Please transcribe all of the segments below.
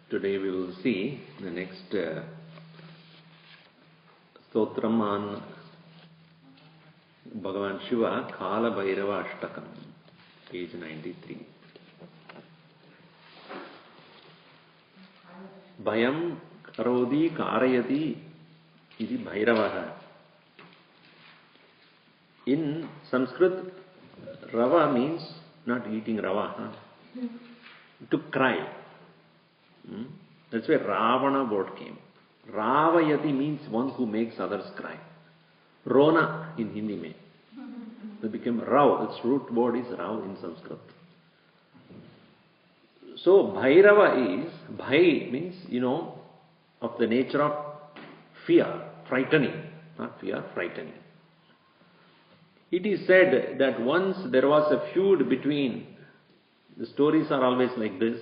Today we will see the next stotram on Bhagavan Shiva, Kala Bhairava Ashtakam, page 93. Bhayam karodi karayati iti Bhairavaha. In Sanskrit, Rava means not eating Rava, to cry. That's where Ravana word came. Ravayati means one who makes others cry. Rona in Hindi mein. It became Rav. Its root word is Rav in Sanskrit. So Bhairava is, Bhai means, of the nature of fear, frightening. Not fear, frightening. It is said that once there was a feud between, the stories are always like this,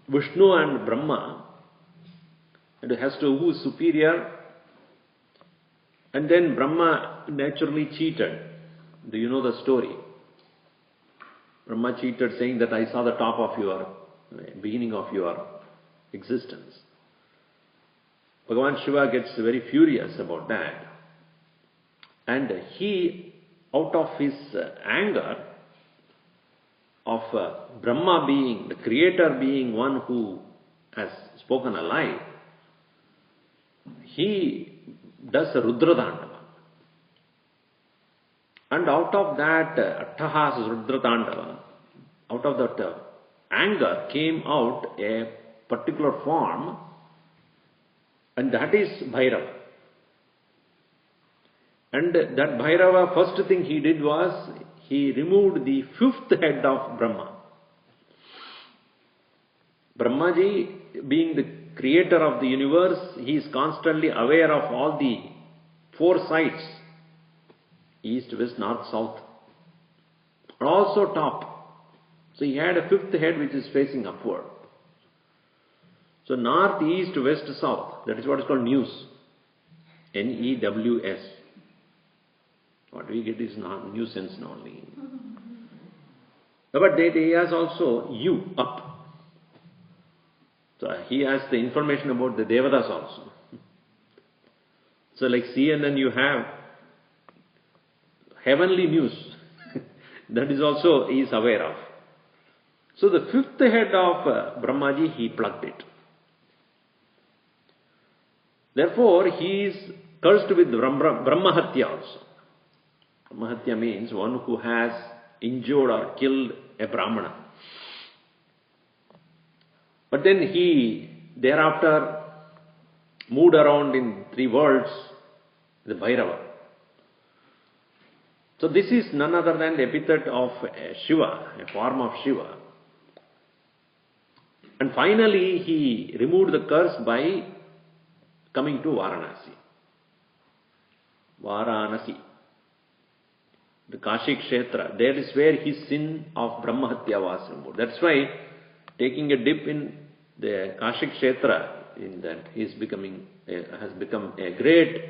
Vishnu and Brahma, and it has to who is superior, and then Brahma naturally cheated. Do you know the story? Brahma cheated saying that I saw the top of your, beginning of your existence. Bhagavan Shiva gets very furious about that. And he, out of his anger of Brahma being, the creator being one who has spoken a lie, he does a Rudradandava. And out of that Attahas Rudradandava, out of that anger came out a particular form, and that is Bhairava. And that Bhairava, first thing he did was, he removed the fifth head of Brahma. Brahmaji, being the creator of the universe, he is constantly aware of all the four sides, east, west, north, south, and also top. So he had a fifth head which is facing upward. So north, east, west, south, that is what is called news. N-E-W-S. What we get is not nuisance only. But he has also U, up. So he has the information about the Devatas also. So like CNN you have heavenly news. That is also he is aware of. So the fifth head of Brahmaji, he plucked it. Therefore he is cursed with Brahmahatya also. Brahmahatya means one who has injured or killed a Brahmana. But then he thereafter moved around in three worlds, the Bhairava. So this is none other than the epithet of Shiva, a form of Shiva. And finally he removed the curse by coming to Varanasi. Varanasi. The Kashi Kshetra, that is where his sin of Brahmahatya was removed. That's why taking a dip in the Kashi Kshetra, in that he is has become a great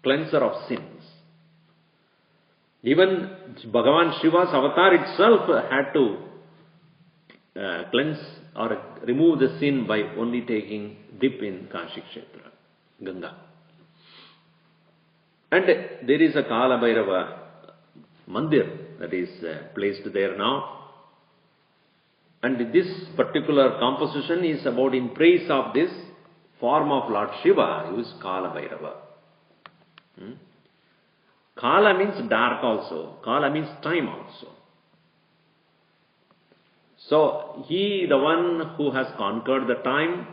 cleanser of sins. Even Bhagavan Shiva's avatar itself had to cleanse or remove the sin by only taking dip in Kashi Kshetra, Ganga. And there is a Kala Bhairava Mandir that is placed there now. And this particular composition is about in praise of this form of Lord Shiva, who is Kala Bhairava. Kala means dark also. Kala means time also. So he, the one who has conquered the time,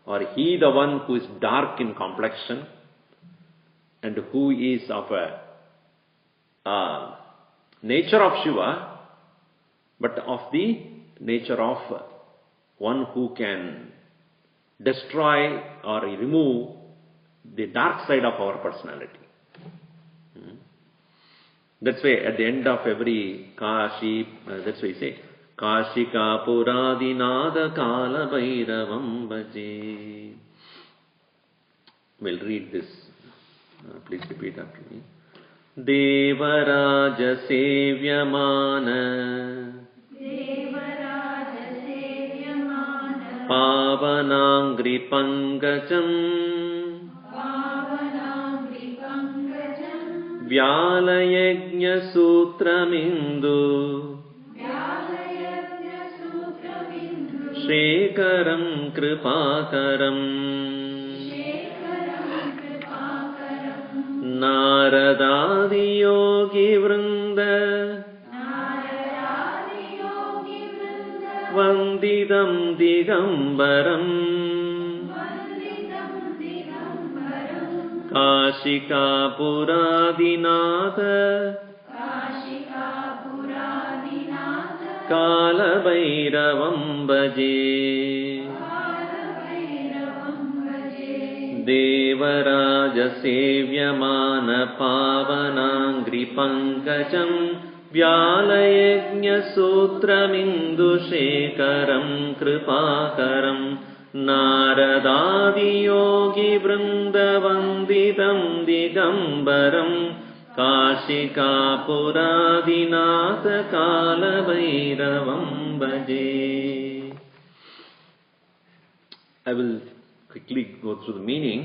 or he, the one who is dark in complexion, and who is of a nature of Shiva, but of the nature of one who can destroy or remove the dark side of our personality. That's why at the end of every Kashi, that's why you say, Kashika Puradinada Kala Bhairavam Bhaje. We'll read this. Please repeat after me. Devaraja Sevyamana Pavanangri Pankajam Vyalayajna Sutramindu Shekaram Kripakaram Naradadi Yogi Vrinda Vandidam Digambaram Kashika Puradinatha Kala Bhairavam Bhaje Devaraja Sevyamana Pavanangri Pankajam Vyalayajna Sutramindu Shekaram Kripakaram Naradadi Yogi Vrindavandidam Digambaram Kashika Puradinatha Kala Bhairavam Bhaje. I will quickly go through the meaning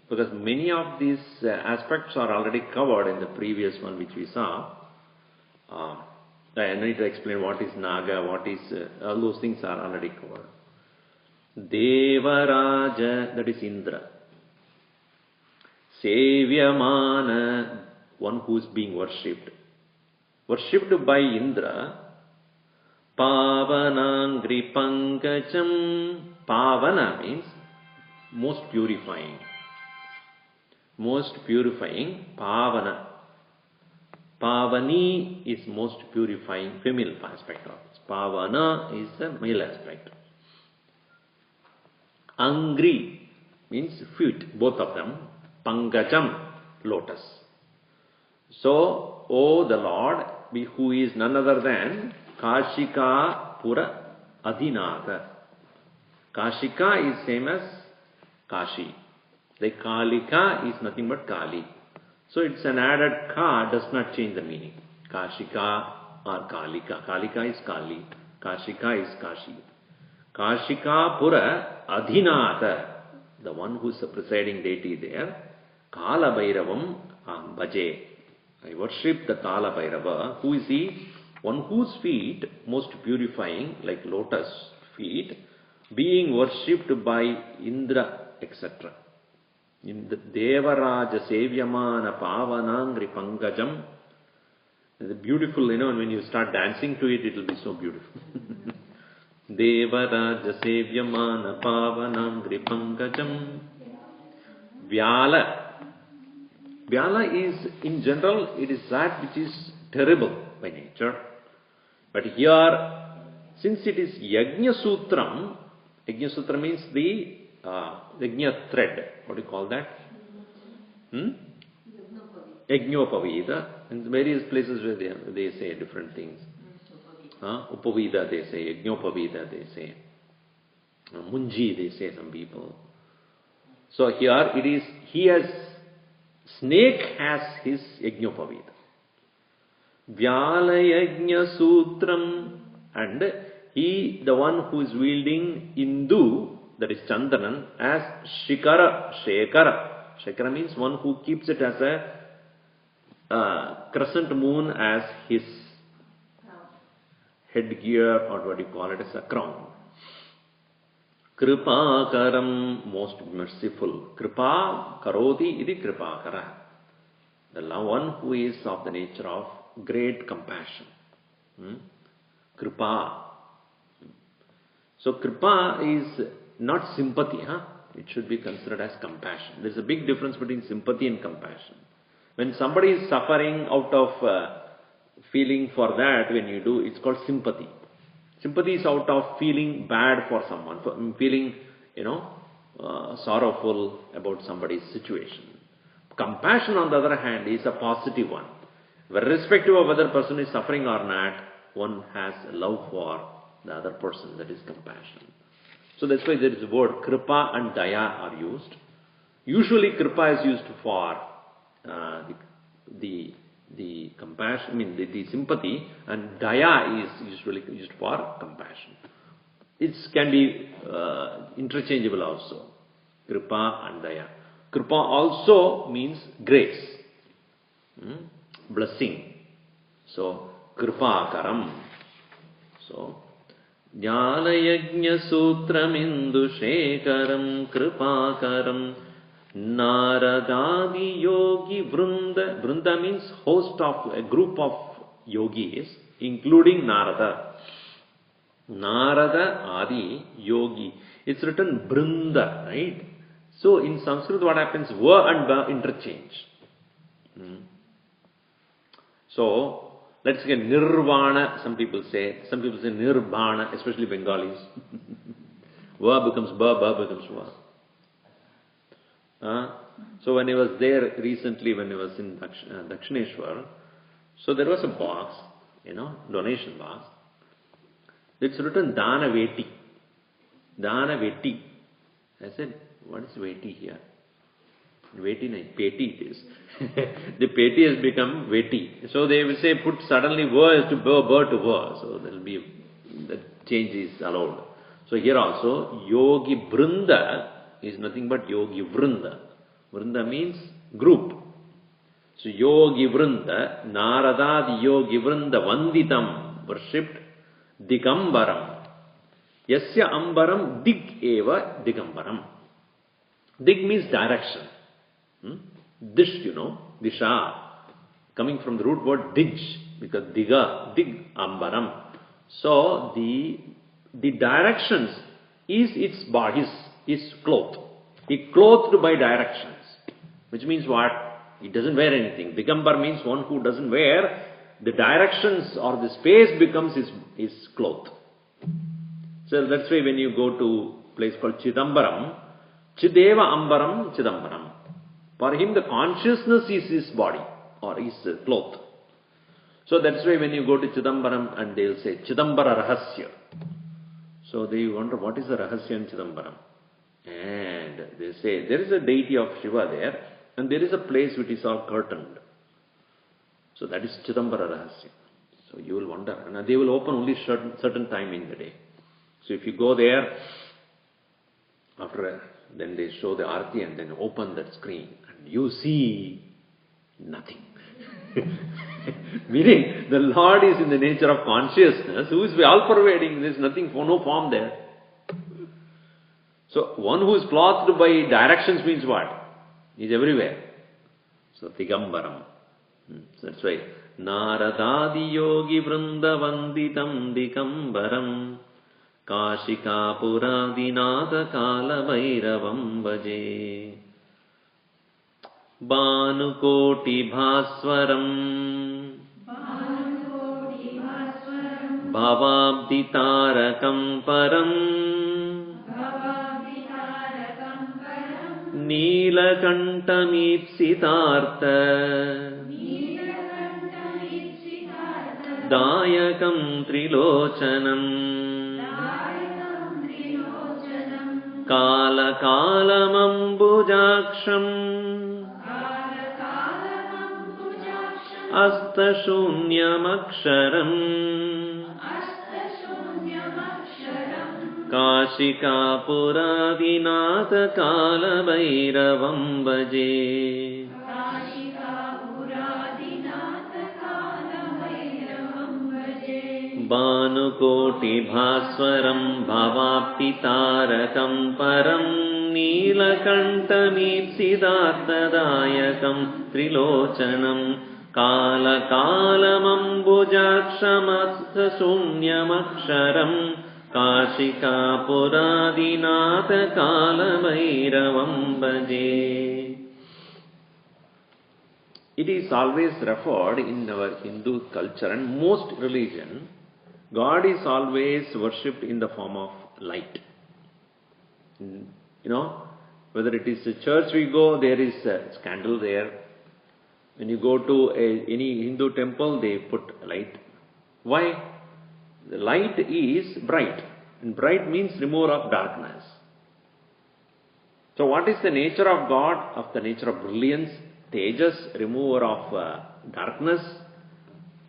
because many of these aspects are already covered in the previous one which we saw. I need to explain what is Naga, what is, all those things are already covered. Devaraja, that is Indra. Sevyamana, one who is being worshipped. Worshipped by Indra. Pavanangri Pankajam. Pavana means most purifying. Most purifying. Pavana. Pavani is most purifying, female aspect of it. Pavana is the male aspect. Angri means feet, both of them. Pankajam, lotus. So, O the Lord, who is none other than Kashika Pura Adhinatha. Kashika is same as Kashi. The Kalika is nothing but Kali. So it's an added Ka, does not change the meaning. Kashika or Kalika. Kalika is Kali. Kashika is Kashi. Kashika Pura Adhinatha, the one who is the presiding deity there. Kala Bhairavam Bhaje. I worship the Kala Bhairava. Who is he? One whose feet, most purifying, like lotus feet, being worshipped by Indra, etc. In the Devaraja Sevyamana Pavanangri Pankajam. It's beautiful, when you start dancing to it, it will be so beautiful. Devaraja Sevyamana Pavanangri Pankajam. Vyala. Vyala is, in general, it is that which is terrible by nature. But here, since it is Yajna Sutram means the Yajna thread. What do you call that? Yajnopavida. In various places where they say different things. Upavida they say, Yajnopavida they say. Munji they say some people. So here it is, snake has his Yajnopavida. Vyala Yajna Sutram, and he, the one who is wielding Indu, that is Chandanan, as Shekara. Shekara means one who keeps it as a crescent moon as his headgear, or what do you call it, as a crown. Kripakaram, most merciful. Kripa karoti iti kripakara. The one who is of the nature of great compassion. Kripa. So kripa is not sympathy. It should be considered as compassion. There is a big difference between sympathy and compassion. When somebody is suffering out of feeling for that, when you do, it's called sympathy. Sympathy is out of feeling bad for someone, for feeling, sorrowful about somebody's situation. Compassion, on the other hand, is a positive one. Irrespective of whether the person is suffering or not, one has love for the other person, that is compassion. So that's why there is the word kripa and daya are used. Usually kripa is used for the compassion, the sympathy, and daya is usually used for compassion. it can be interchangeable also. Kripa and Daya. Kripa also means grace, blessing. So, Kripakaram. So, Jnana Sutram Indu Shekaram Kripakaram Naradadi Yogi Vrunda. Vrunda means host of a group of yogis, including Narada. Narada Adi Yogi. It's written Brunda, right? So in Sanskrit what happens? Va and ba interchange. So let's get Nirvana, some people say Nirbana, especially Bengalis. Va becomes ba, ba becomes va. So when I was there recently, when I was in Dakshineshwar, so there was a box, donation box. It's written Dana Veti. Dana Veti. I said, what is Veti here? Veti, no, Peti it is. The Peti has become Veti. So they will say, put suddenly Va to Ba, Ba to Va. So there will be, the change is allowed. So here also, Yogi Brunda is nothing but Yogi Vrunda. Vrunda means group. So Yogi Vrunda, Narada Yogi Vrunda Vanditam, worshipped Digambaram. Yasya Ambaram Dig Eva Digambaram. Dig means direction. Dish, Disha. Coming from the root word Dij, because Diga, Dig Ambaram. So the directions is its body, is clothed. He clothed by directions. Which means what? He doesn't wear anything. Digambar means one who doesn't wear. The directions or the space becomes his cloth. So that's why when you go to a place called Chidambaram, Chideva Ambaram Chidambaram. For him the consciousness is his body or his cloth. So that's why when you go to Chidambaram and they'll say Chidambara Rahasya. So they wonder what is the Rahasya in Chidambaram. And they say there is a deity of Shiva there and there is a place which is all curtained. So that is Chidambara Rahasya. So you will wonder. And they will open only certain time in the day. So if you go there, then they show the Aarti and then open that screen and you see nothing. Meaning the Lord is in the nature of consciousness who is all-pervading. There is nothing, no form there. So one who is clothed by directions means what? He is everywhere. So Digambaram. So that's why Naradadi Yogi Vrunda Vanditam Digambaram Kashika Puradinatha Kala Bhairavam Bhaje Bhanukoti Bhaswaram Bhavabdi Tarakam Param Neelakanta Mipsitartha Dayakam Trilochanam Kala Kalamambujaksham Astashunyamaksharam Kashika Puradinatha Kala Bhairavam Bhaje Bhanukoti Bhaswaram Bhavapti Tarakam Param Neelakanta Mipsidartha Dayakam Trilochanam Kala Kalamambujaksham Sunyamaksharam Kashika Puradinatha Kala Bhairavam Bhaje. It is always referred in our Hindu culture and most religion, God is always worshipped in the form of light. Whether it is a church we go, there is a candle there. When you go to any Hindu temple, they put light. Why? The light is bright. And bright means remover of darkness. So what is the nature of God? Of the nature of brilliance, Tejas, remover of darkness.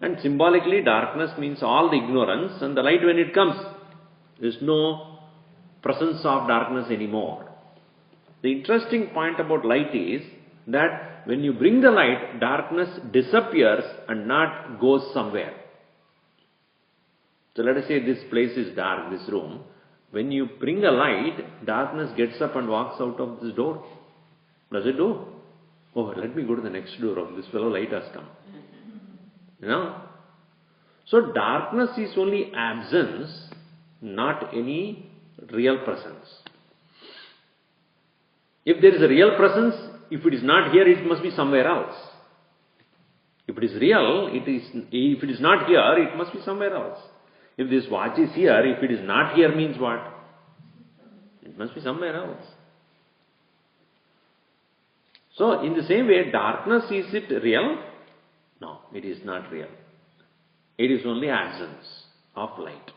And symbolically, darkness means all the ignorance, and the light when it comes, There is no presence of darkness anymore. The interesting point about light is that when you bring the light, darkness disappears and not goes somewhere. So let us say this place is dark, this room. When you bring a light, darkness gets up and walks out of this door. Does it do? Oh, let me go to the next door. Oh, this fellow light has come. You know? So darkness is only absence, not any real presence. If there is a real presence, if it is not here, it must be somewhere else. If it is real, if it is not here, it must be somewhere else. If this watch is here, if it is not here means what? It must be somewhere else. So, in the same way, darkness, is it real? No, it is not real. It is only absence of light.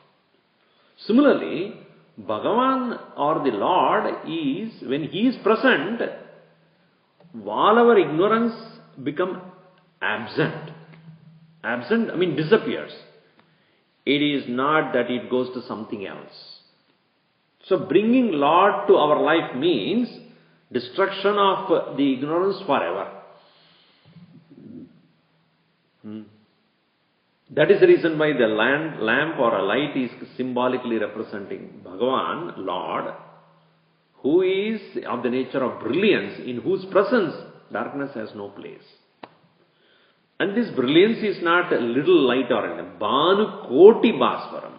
Similarly, Bhagavan or the Lord is, when He is present, all our ignorance become absent. Absent, disappears. It is not that it goes to something else. So bringing Lord to our life means destruction of the ignorance forever. That is the reason why the lamp or a light is symbolically representing Bhagavan, Lord, who is of the nature of brilliance, in whose presence darkness has no place. And this brilliance is not a little light or anything. Bhanu Koti Bhaswaram.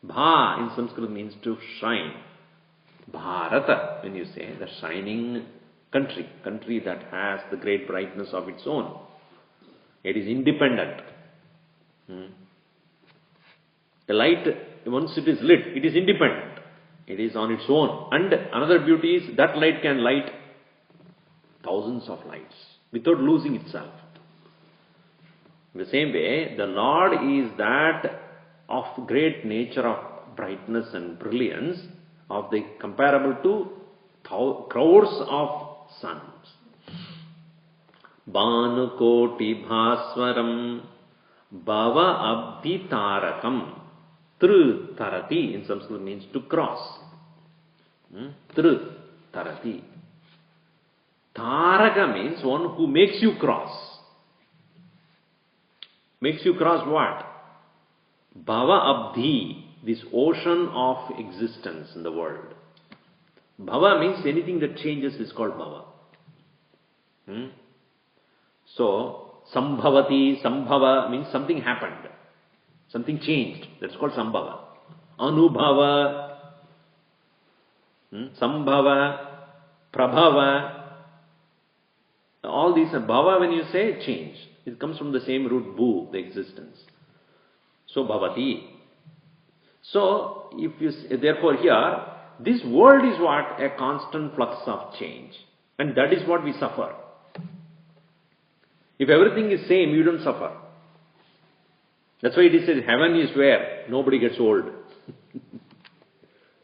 Bha in Sanskrit means to shine. Bharata, when you say, the shining country that has the great brightness of its own. It is independent. The light, once it is lit, it is independent. It is on its own. And another beauty is that light can light thousands of lights without losing itself. In the same way, the Lord is that of great nature of brightness and brilliance, of the comparable to crores of suns. Bhanu Koti Bhaswaram Bhava Abdi Tarakam. Tru Tarati in Sanskrit means to cross. Tru Tarati. Taraka means one who makes you cross. Makes you cross what? Bhava Abdi, this ocean of existence in the world. Bhava means anything that changes is called Bhava. So, Sambhavati, Sambhava means something happened. Something changed. That's called Sambhava. Anubhava, Sambhava, Prabhava. All these are Bhava when you say change. It comes from the same root bhu, the existence. So bhavati. So if you therefore here, this world is what? A constant flux of change. And that is what we suffer. If everything is same, you don't suffer. That's why it is said heaven is where nobody gets old.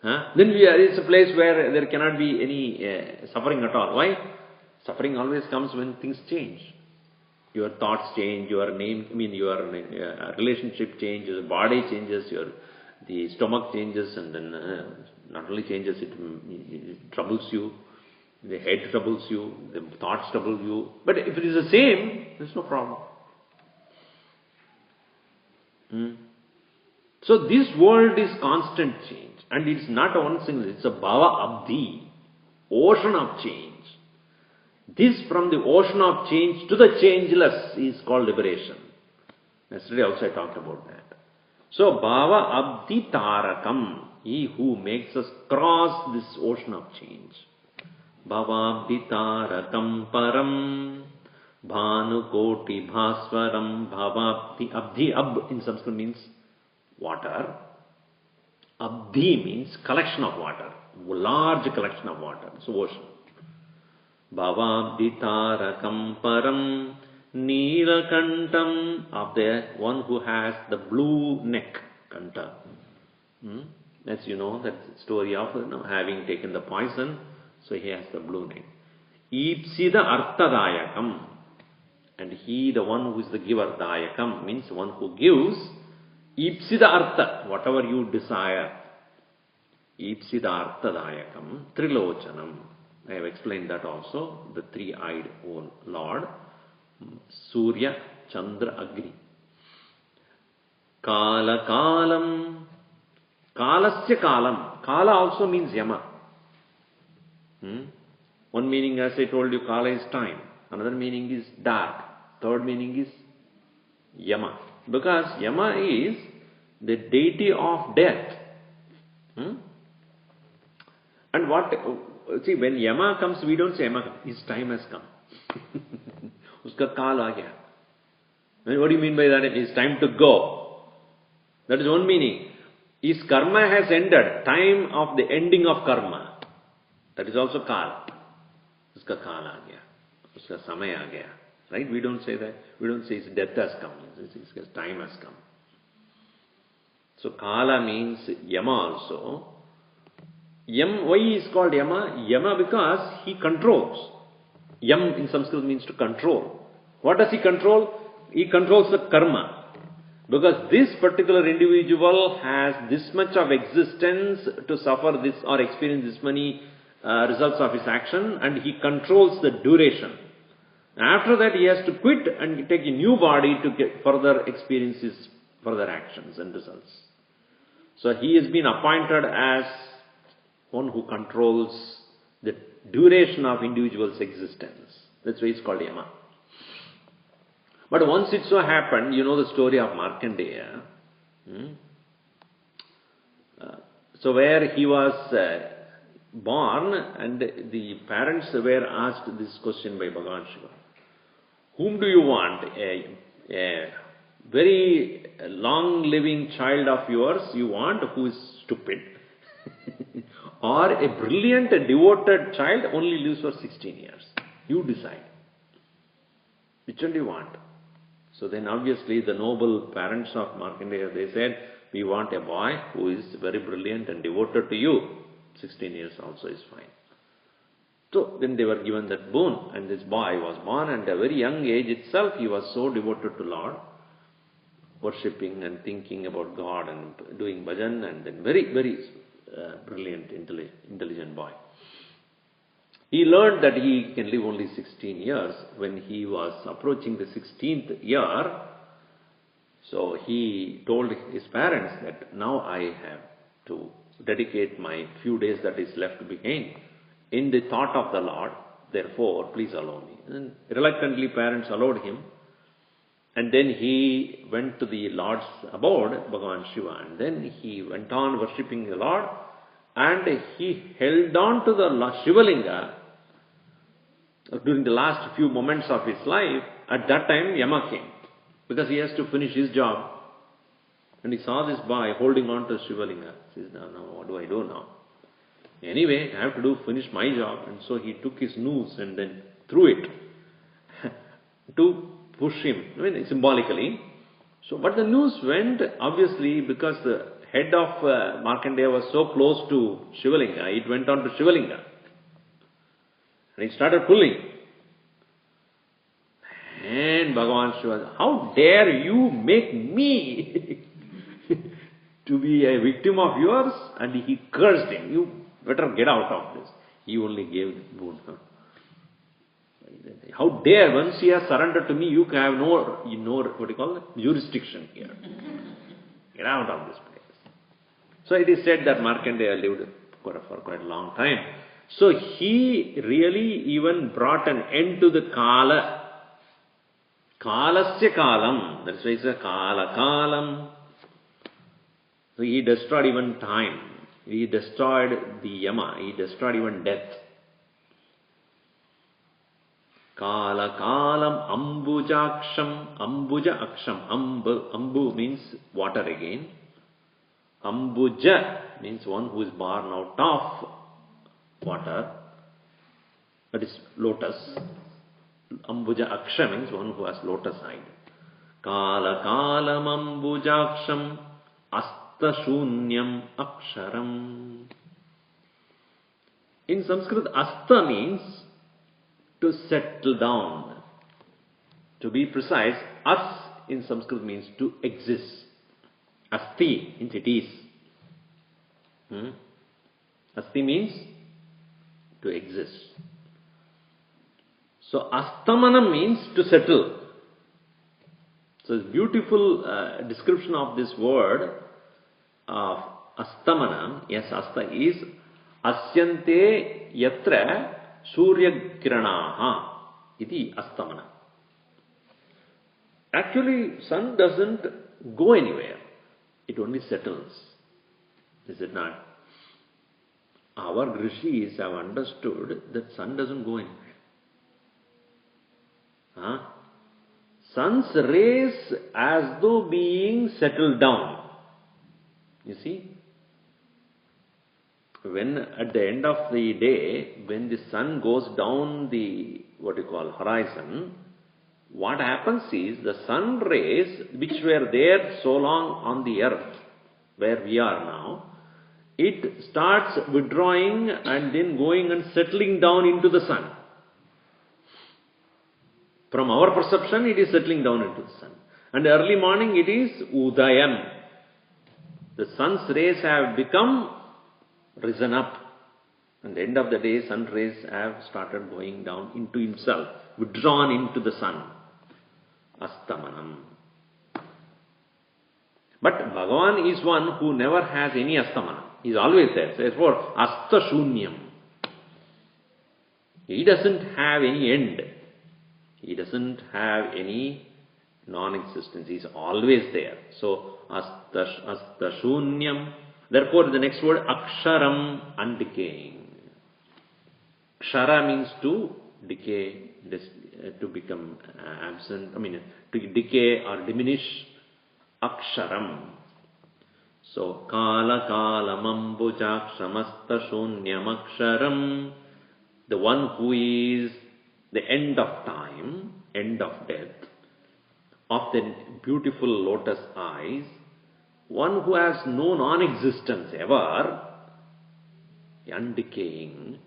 Then it's a place where there cannot be any suffering at all. Why? Suffering always comes when things change. Your thoughts change, your relationship changes, your body changes, the stomach changes, and then not only changes, it troubles you, the head troubles you, the thoughts trouble you. But if it is the same, there's no problem. So this world is constant change, and it's not a one single, it's a Bhava Abdi, ocean of change. This from the ocean of change to the changeless is called liberation. Yesterday also I talked about that. So Bhava Abdi Tarakam, he who makes us cross this ocean of change. Bhava Abdi Tarakam Param Bhanu Koti Bhaswaram Bhava Abdi. Ab in Sanskrit means water. Abdi means collection of water, large collection of water. So ocean. Bhavabdi Tarakam Param Neelakantam, of the one who has the blue neck, Kanta. As you know, that story of having taken the poison, so he has the blue neck. Ipsida Arthadayakam, and he, the one who is the giver, Dayakam means one who gives. Ipsida artha, whatever you desire. Ipsida arthadayakam, trilochanam. I have explained that also. The three-eyed Lord. Surya, Chandra, Agni. Kala kalam. Kalasya kalam. Kala also means Yama. One meaning, as I told you, Kala is time. Another meaning is dark. Third meaning is Yama. Because Yama is the deity of death. And what, see, when Yama comes, we don't say Yama, his time has come. Uska kaal aa gaya. What do you mean by that? It is time to go. That is one meaning. His karma has ended. Time of the ending of karma. That is also kaal. Uska kaal aa gaya. Uska samay aa gaya. Right? We don't say that. We don't say his death has come. His time has come. So kala means Yama also. Why is called Yama? Yama because he controls. Yam in Sanskrit means to control. What does he control? He controls the karma. Because this particular individual has this much of existence to suffer this or experience this many results of his action, and he controls the duration. After that he has to quit and take a new body to get further experiences, further actions and results. So he has been appointed as one who controls the duration of individual's existence. That's why it's called Yama. But once it so happened, you know the story of Markandeya. So where he was born, and the parents were asked this question by Bhagavan Shiva. Whom do you want? A very long-living child of yours you want who is stupid? Or a brilliant and devoted child only lives for 16 years? You decide. Which one do you want? So then obviously the noble parents of Markandeya, they said, we want a boy who is very brilliant and devoted to you. 16 years also is fine. So then they were given that boon, and this boy was born, and at a very young age itself he was so devoted to Lord, worshipping and thinking about God and doing bhajan, and then very, very brilliant, intelligent boy. He learned that he can live only 16 years. When he was approaching the 16th year, so he told his parents that now I have to dedicate my few days that is left behind in the thought of the Lord. Therefore, please allow me. And reluctantly parents allowed him. And then he went to the Lord's abode, Bhagavan Shiva, and then he went on worshipping the Lord, and he held on to the Shivalinga during the last few moments of his life. At that time, Yama came, because he has to finish his job. And he saw this boy holding on to Shivalinga. He says, now what do I do now? Anyway, I have to finish my job. And so he took his noose and then threw it to push him, symbolically. So, but the noose went, obviously, because the head of Markandeya was so close to Shivalinga, it went on to Shivalinga. And he started pulling. And Bhagavan Shiva, how dare you make me to be a victim of yours? And he cursed him. You better get out of this. He only gave the boon. How dare, once he has surrendered to me, you can have no, what do you call it, jurisdiction here. Get out of this place. So it is said that Markandeya lived for quite a long time. So he really even brought an end to the Kala. Kalasya kalam. That's why it's a Kala kalam. So he destroyed even time. He destroyed the Yama. He destroyed even death. Kala kalam ambujaksham. Ambuja aksham. Ambu means water again. Ambuja means one who is born out of water. That is lotus. Ambuja aksha means one who has lotus side. Kala kalam ambujaksham asta shunyam aksharam. In Sanskrit, asta means to settle down. To be precise, as in Sanskrit means to exist. Asti means it is. Asti means to exist. So Astamanam means to settle. So it's beautiful description of this word of Astamanam. Yes, Asta is Asyante yatra Surya Kiranaha iti Astamanam. Actually, sun doesn't go anywhere. It only settles. Is it not? Our rishis have understood that sun doesn't go anywhere. Sun's rays as though being settled down. You see? When at the end of the day, when the sun goes down the, horizon, what happens is the sun rays which were there so long on the earth, where we are now, it starts withdrawing and then going and settling down into the sun. From our perception, it is settling down into the sun. And early morning, it is Udayam. The sun's rays have become risen up. And the end of the day, sun rays have started going down into himself, withdrawn into the sun. Astamanam. But Bhagavan is one who never has any Astamanam. He is always there. So therefore, Asta Shunyam. He doesn't have any end. He doesn't have any non-existence. He is always there. So, Asta Shunyam. Therefore, the next word, Aksharam, undecaying. Kshara means to decay, to become absent, to decay or diminish. Aksharam. So, Kala Kalamam Bhujakshamasta Shunyam Aksharam. The one who is the end of time, end of death, of the beautiful lotus eyes, one who has no non-existence ever, undecaying,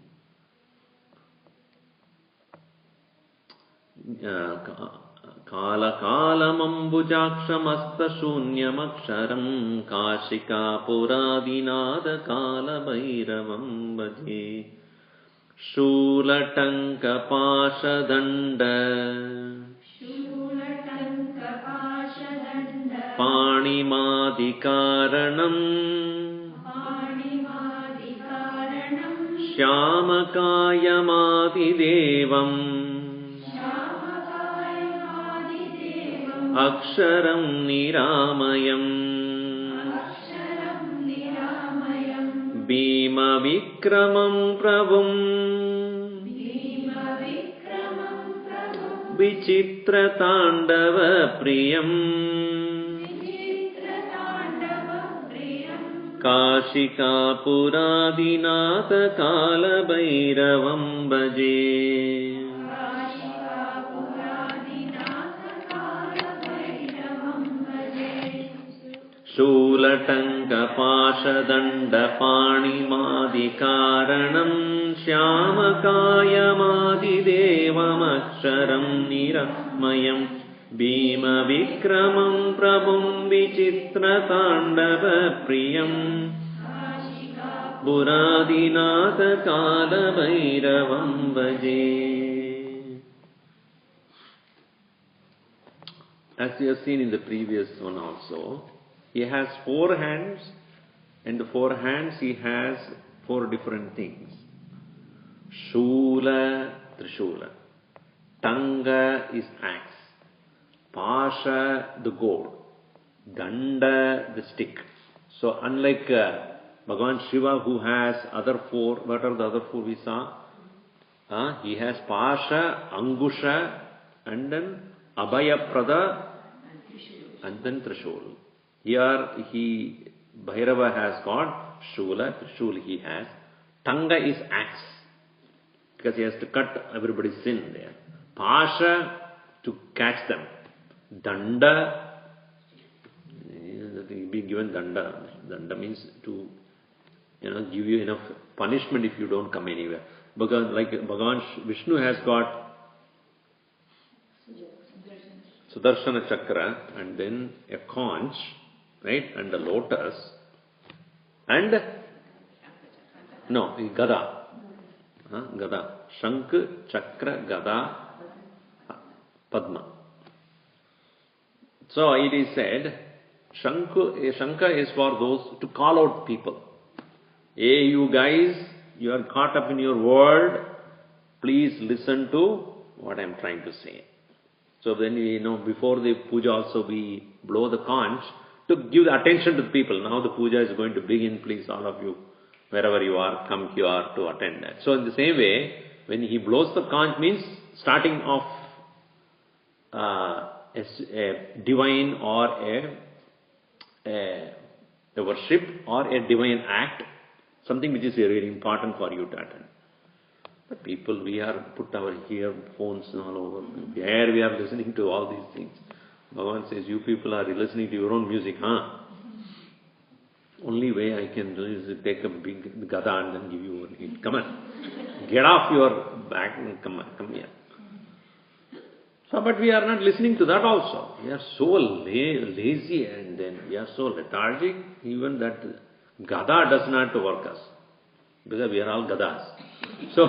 Kala Kalamambujakshamasta Shunyamaksharam Kashika Puradinada Kala Bhairavam Bhaje Shulatanka Pashadanda Panimadikaranam Shyamakayamadidevam Aksharam Niramayam Bhima Vikramam Prabhum Vichitra Tandava Priyam Kashika Puradinatha Kala Bhairavam Bhaje Shulatanka Pashadanda Panimadikaranam Shyamakayamadidevam Aksharam Niramayam Bhima Vikramam Prabhum Vichitra Tandava Priyam Puradinatha Kala Bhairavam Bhaje. As you have seen in the previous one also, he has 4 hands, and the 4 hands he has 4 different things. Shula, Trishula. Tanga is axe. Pasha, the goad. Danda, the stick. So unlike Bhagavan Shiva who has other 4, what are the other 4 we saw? He has Pasha, Angusha, and then Abhayaprada, and then Trishul. Here Bhairava has got Shula, Trishul he has. Tanga is axe, because he has to cut everybody's sin there. Pasha, to catch them. Danda, be given danda. Danda means to give you enough punishment if you don't come anywhere. Because like Bhagavan Vishnu has got Sudarshana Chakra and then a conch, right? And the lotus, and no, Gada. Gada. Shankh, Chakra, Gada, Padma. So it is said, Shankha is for those to call out people. Hey, you guys, you are caught up in your world. Please listen to what I am trying to say. So then, before the puja also we blow the conch to give the attention to the people. Now the puja is going to begin. Please, all of you, wherever you are, come here to attend that. So in the same way, when he blows the conch means starting off a divine or a worship or a divine act, something which is very important for you to attend. But people, we are put our earphones all over. Here we are listening to all these things. Bhagavan says, you people are listening to your own music, huh? Only way I can do is take a big gada and then give you one hit. Come on. Get off your back and come here. So, but we are not listening to that also. We are so lazy and then we are so lethargic, even that gada does not work us. Because we are all gadas. So,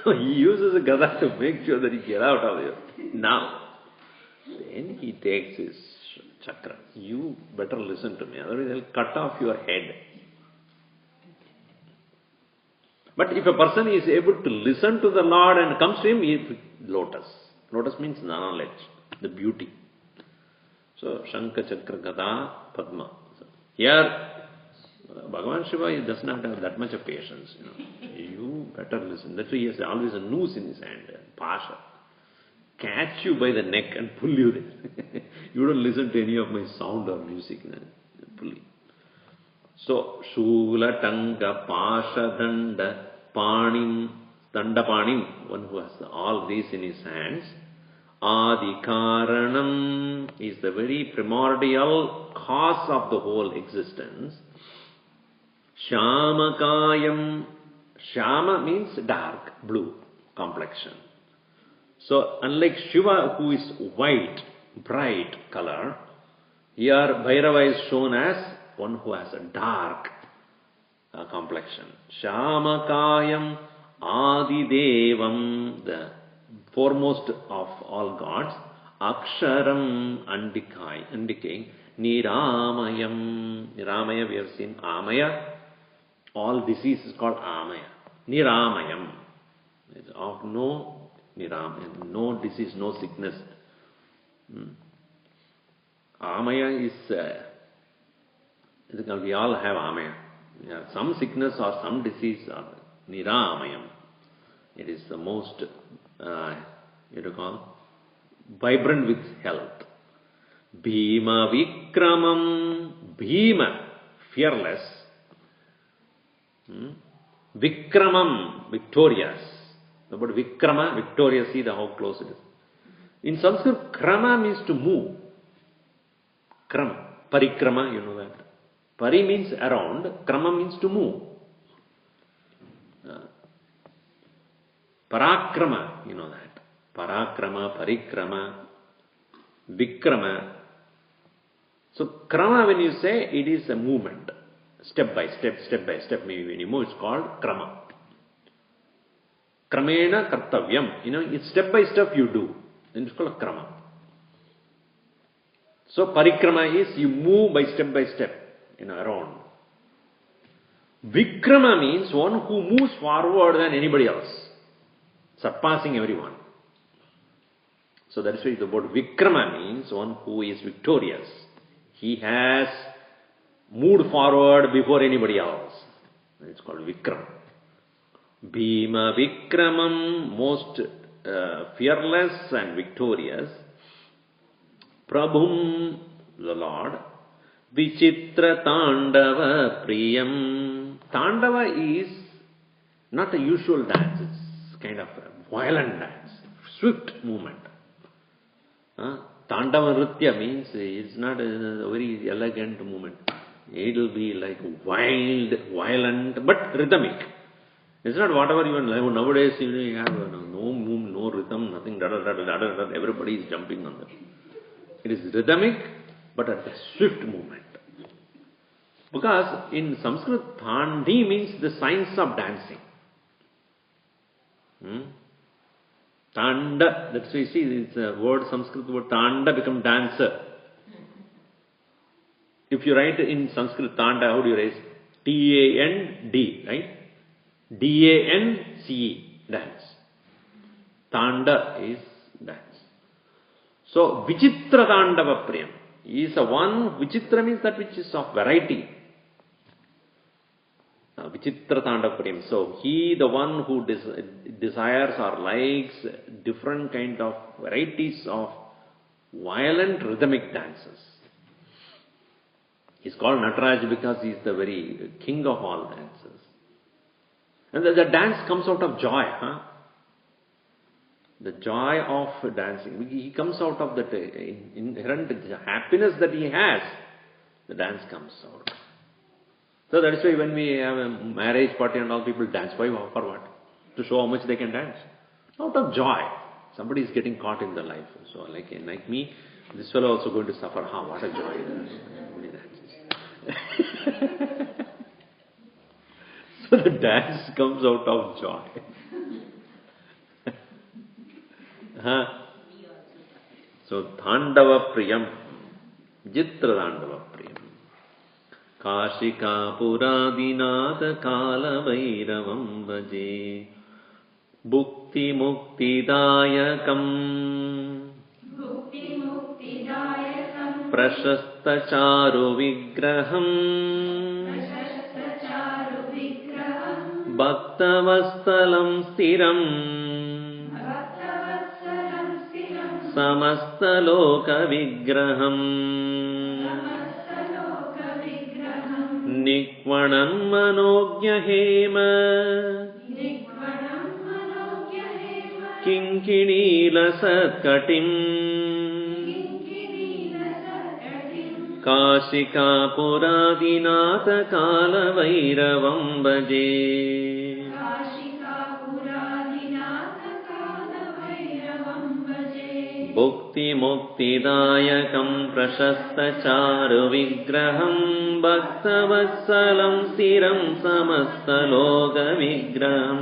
so he uses a gada to make sure that he get out of here. Now, then he takes his chakra. You better listen to me, otherwise I'll cut off your head. But if a person is able to listen to the Lord and comes to him, lotus. Lotus means knowledge, the beauty. So, Shankha, Chakra, Gada, Padma. Here, Bhagavan Shiva does not have that much of patience. You better listen. That's why he has always a noose in his hand, Pasha. Catch you by the neck and pull you there. You don't listen to any of my sound or music. Pull you. So, Shula, Tanga, Pasha, Danda, Panim, Dandapanim, one who has all these in his hands. Adikaranam is the very primordial cause of the whole existence. Shamakayam. Shama means dark, blue complexion. So, unlike Shiva who is white, bright color, here Bhairava is shown as one who has a dark complexion. Shamakayam Adidevam, the foremost of all gods. Aksharam, undying. Niramayam. Niramaya, we have seen Amaya. All disease is called Amaya. Niramayam. It's of no Niramayam. No disease, no sickness. Amaya is, we all have Amaya. Yeah, some sickness or some disease or Niramayam. It is the most, vibrant with health. Bhima Vikramam. Bhima, fearless. Vikramam, victorious. The word Vikrama, victorious, see how close it is. In Sanskrit, Krama means to move. Kram, Parikrama, you know that. Pari means around, Krama means to move. Parakrama, you know that. Parakrama, Parikrama, Vikrama. So, Krama, when you say, it is a movement. Step by step, maybe when you move, it's called Krama. Kramena Kartavyam. It's step by step you do. Then it's called Krama. So, Parikrama is you move by step, around. Vikrama means one who moves forward than anybody else, surpassing everyone. So that is why the word Vikrama means one who is victorious. He has moved forward before anybody else. It's called Vikram. Bhima Vikramam, most fearless and victorious. Prabhum, the Lord. Vichitra Tandava Priyam. Tandava is not a usual dance, it's kind of a violent dance, swift movement. Tandava Nritya means it's not a very elegant movement. It will be like wild, violent, but rhythmic. It's not whatever even nowadays you have no movement, no rhythm, nothing, everybody is jumping on them. It is rhythmic but at a swift movement. Because in Sanskrit, Thandi means the science of dancing. Tanda, that's why you see it's a word, Sanskrit word, Tanda become dancer. If you write in Sanskrit Tanda, how do you write? T-A-N-D, right? D-A-N-C-E, dance. Tanda is dance. So, Vichitra Tandava Priyam is a one, Vichitra means that which is of variety. Vichitra Tandava Priyam. So, he, the one who desires or likes different kind of varieties of violent rhythmic dances. He's called Nataraj because he is the very king of all dances. And the dance comes out of joy. The joy of dancing. He comes out of that inherent happiness that he has. The dance comes out. So that is why when we have a marriage party and all, people dance. Why? For what? To show how much they can dance. Out of joy. Somebody is getting caught in the life. So like me, this fellow also going to suffer. What a joy. Nobody dances. So the dance comes out of joy. So Thandava Priyam, Jitra Thandava Priyam. Kashika Puradinatha Kala Vairavam Bhaje Bhukti Mukti Dayakam Prashasta Charu Vigraham Bhaktavastalam Stiram Samastaloka Vigraham Nikvanam Manogya Hema Kinkinila Satkatim Kashika Puradinatha Kala Vairavam Bhaje Bhukti Mukti Dayakam Prashasta Charu Vigraham Bhaktavasalam Stiram Samasta Loka Vigraham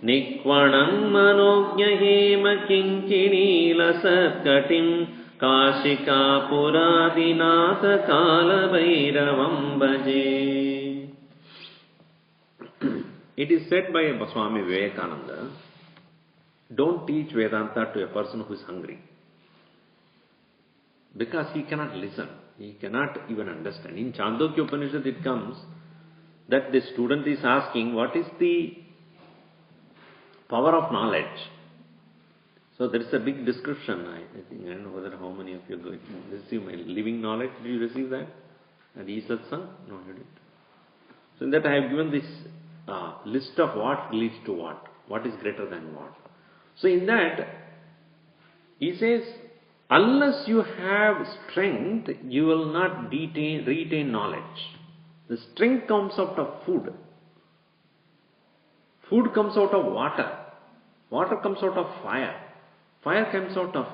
Nikvanam Manogya Hema Kinkinila Satkatim Kashika Puradinatha Kala Vairavam Bhaje. It is said by Swami Vivekananda, don't teach Vedanta to a person who is hungry. Because he cannot listen. He cannot even understand. In Chandogya Upanishad it comes that the student is asking, what is the power of knowledge? So there is a big description. I think, I don't know whether how many of you are going to receive my living knowledge. Did you receive that? At E-Satsang? No, you didn't. So in that I have given this list of what leads to what. What is greater than what. So in that, he says, unless you have strength, you will not retain knowledge. The strength comes out of food. Food comes out of water. Water comes out of fire. Fire comes out of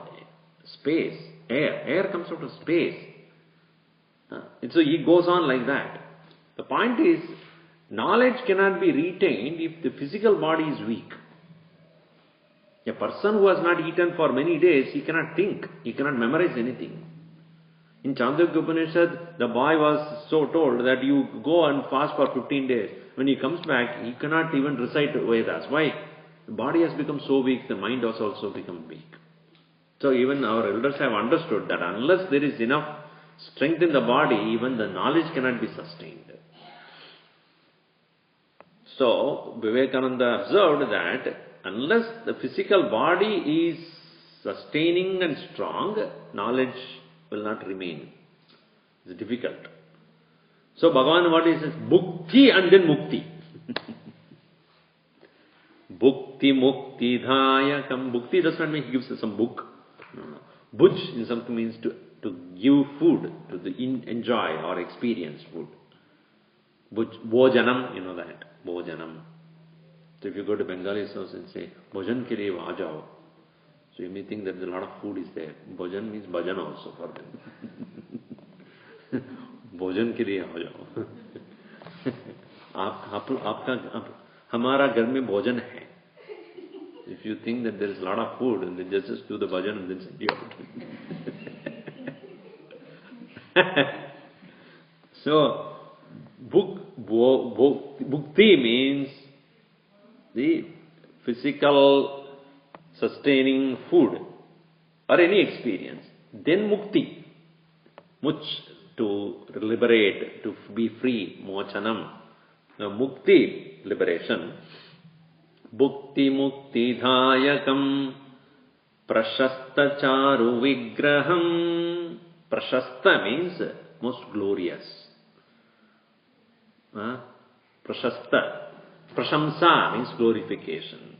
space. Air comes out of space. And so he goes on like that. The point is, knowledge cannot be retained if the physical body is weak. A person who has not eaten for many days, he cannot think, he cannot memorize anything. In Chandogya Upanishad, the boy was so told that you go and fast for 15 days. When he comes back, he cannot even recite Vedas. Why? The body has become so weak, the mind has also become weak. So even our elders have understood that unless there is enough strength in the body, even the knowledge cannot be sustained. So Vivekananda observed that unless the physical body is sustaining and strong, knowledge will not remain. It's difficult. So Bhagavan, what he says? Bhukti and then Mukti. Bhukti Mukti Dhayakam. Bhukti does not mean he gives us some book. No. Bhuj in something means to give food, to enjoy or experience food. Bhuj, Bhojanam, you know that. Bhojanam. So if you go to Bengali's house and say, Bhojan ke liye vaajao. So you may think that a lot of food is there. Bhojan means bhajan also for them. भोजन के लिए हो जाओ। हमारा घर में भोजन है। If you think that there is a lot of food, and then just do the bhajan and then send you out. So, bhukti means the physical sustaining food or any experience. Then mukti, much to liberate, to be free, mochanam. Now mukti, liberation. Bhukti mukti dhayakam prashasta charu vigraham. Prashasta means most glorious. Prashasta. Prashamsa means glorification.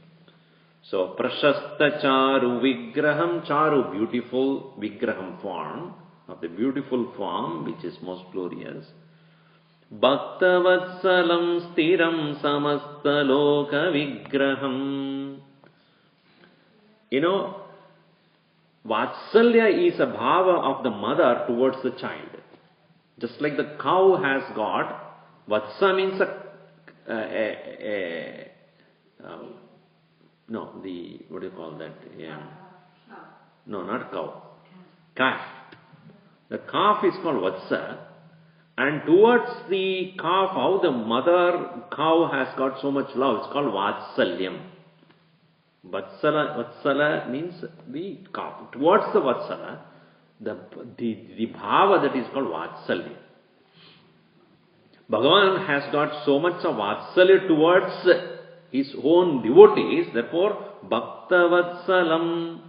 So, prashasta charu vigraham. Charu, beautiful, vigraham form, of the beautiful form which is most glorious. Bhakta vatsalam stiram samasta loka vigraham. You know, Vatsalya is a bhava of the mother towards the child. Just like the cow has got, Vatsa means what do you call that? Yeah. No, not cow. Calf. The calf is called Vatsa. And towards the calf, how the mother cow has got so much love, it's called Vatsalyam. Vatsala means the calf. Towards the Vatsala, the bhava that is called Vatsalya. Bhagavan has got so much of Vatsalya towards his own devotees, therefore Bhakta Vatsalam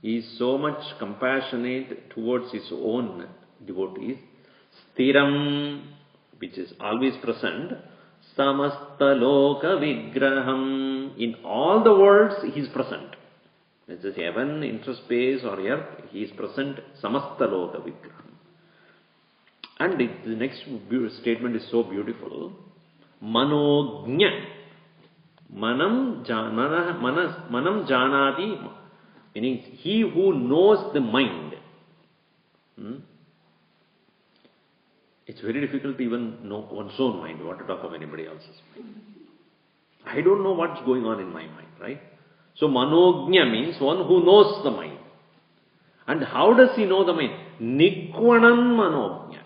is so much compassionate towards his own devotees. Stiram, which is always present. Samasta loka vigraham. In all the worlds, he is present. This is heaven, interspace or earth, he is present. Samasta loka vigraham. And the next statement is so beautiful. Manognya. Manam janati. Meaning, he who knows the mind. It's very difficult to even know one's own mind, what to talk of anybody else's mind. I don't know what's going on in my mind, right? So manognya means one who knows the mind. And how does he know the mind? Nikvanan manognya.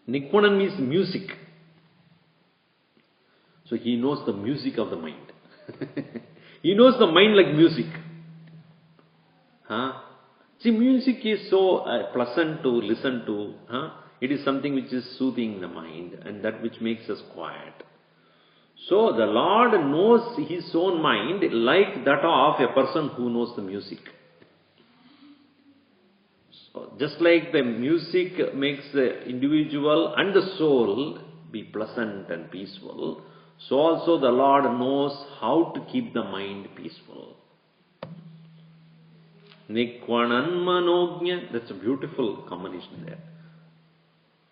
Nikvanan means music. So he knows the music of the mind. He knows the mind like music. See, music is so pleasant to listen to. It is something which is soothing the mind and that which makes us quiet. So the Lord knows his own mind like that of a person who knows the music. So just like the music makes the individual and the soul be pleasant and peaceful, so also the Lord knows how to keep the mind peaceful. Nikvanan manognya, that's a beautiful combination there.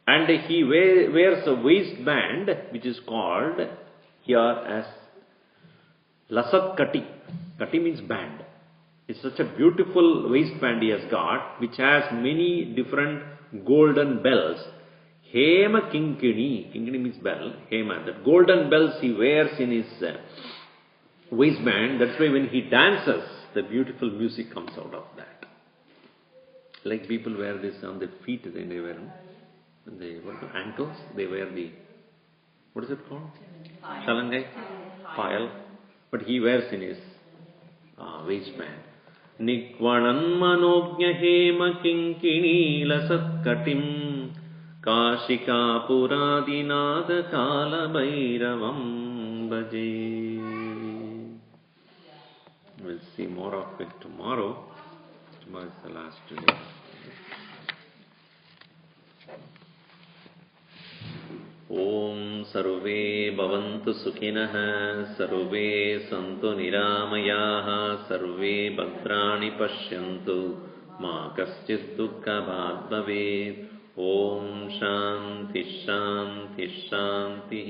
And he wears a waistband which is called here as Lasat Kati. Kati means band. It's such a beautiful waistband he has got, which has many different golden bells. Hema Kinkini. Kinkini means bell. Hema. That golden bells he wears in his waistband. That's why when he dances, the beautiful music comes out of that. Like people wear this on their feet, they wear ankles, they wear the, what is it called? Shalangai? Pile. But he wears in his waistband. Nikvanan manognya hema kinkini lasat katim kashika puradinada kala bhairavam bhaje. We'll see more of it tomorrow. Tomorrow is the last day. Om sarve bhavantu sukhinah, sarve santu niramayaha, sarve bhadrani pashyantu, ma kaschid dukkha bhag bhavet. Om shanti shanti shanti.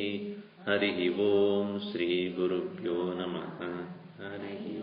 Harihi Om Shri Gurubhyo Namaha. Harihi